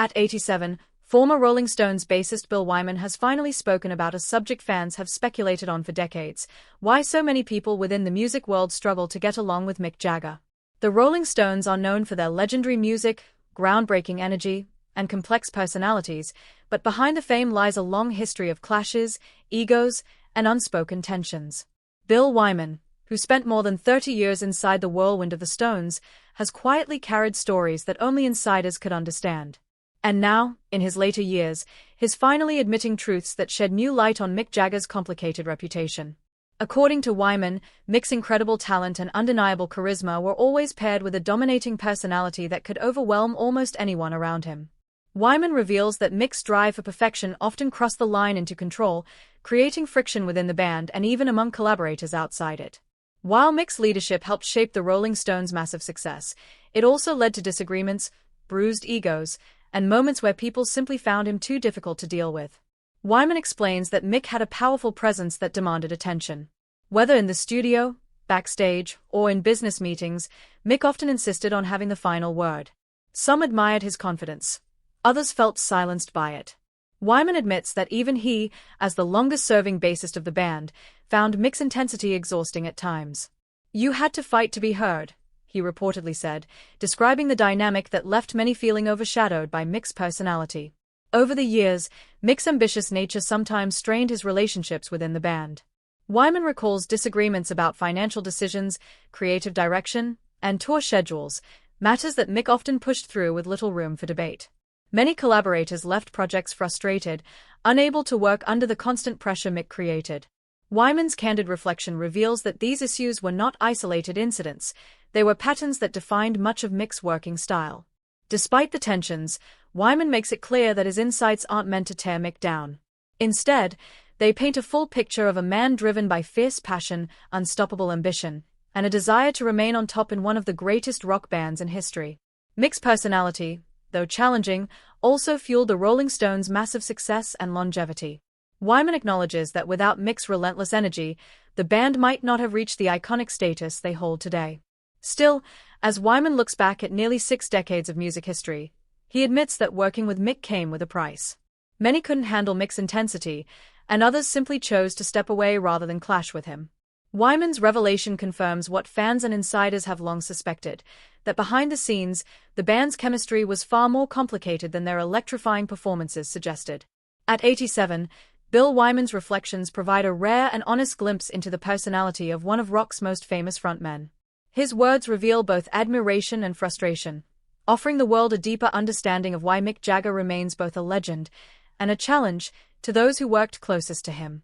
At 87, former Rolling Stones bassist Bill Wyman has finally spoken about a subject fans have speculated on for decades: why so many people within the music world struggle to get along with Mick Jagger. The Rolling Stones are known for their legendary music, groundbreaking energy, and complex personalities, but behind the fame lies a long history of clashes, egos, and unspoken tensions. Bill Wyman, who spent more than 30 years inside the whirlwind of the Stones, has quietly carried stories that only insiders could understand. And now, in his later years, he's finally admitting truths that shed new light on Mick Jagger's complicated reputation. According to Wyman, Mick's incredible talent and undeniable charisma were always paired with a dominating personality that could overwhelm almost anyone around him. Wyman reveals that Mick's drive for perfection often crossed the line into control, creating friction within the band and even among collaborators outside it. While Mick's leadership helped shape the Rolling Stones' massive success, it also led to disagreements, bruised egos, and moments where people simply found him too difficult to deal with. Wyman explains that Mick had a powerful presence that demanded attention. Whether in the studio, backstage, or in business meetings, Mick often insisted on having the final word. Some admired his confidence. Others felt silenced by it. Wyman admits that even he, as the longest-serving bassist of the band, found Mick's intensity exhausting at times. "You had to fight to be heard," he reportedly said, describing the dynamic that left many feeling overshadowed by Mick's personality. Over the years, Mick's ambitious nature sometimes strained his relationships within the band. Wyman recalls disagreements about financial decisions, creative direction, and tour schedules, matters that Mick often pushed through with little room for debate. Many collaborators left projects frustrated, unable to work under the constant pressure Mick created. Wyman's candid reflection reveals that these issues were not isolated incidents, they were patterns that defined much of Mick's working style. Despite the tensions, Wyman makes it clear that his insights aren't meant to tear Mick down. Instead, they paint a full picture of a man driven by fierce passion, unstoppable ambition, and a desire to remain on top in one of the greatest rock bands in history. Mick's personality, though challenging, also fueled the Rolling Stones' massive success and longevity. Wyman acknowledges that without Mick's relentless energy, the band might not have reached the iconic status they hold today. Still, as Wyman looks back at nearly 6 decades of music history, he admits that working with Mick came with a price. Many couldn't handle Mick's intensity, and others simply chose to step away rather than clash with him. Wyman's revelation confirms what fans and insiders have long suspected, that behind the scenes, the band's chemistry was far more complicated than their electrifying performances suggested. At 87, Bill Wyman's reflections provide a rare and honest glimpse into the personality of one of rock's most famous frontmen. His words reveal both admiration and frustration, offering the world a deeper understanding of why Mick Jagger remains both a legend and a challenge to those who worked closest to him.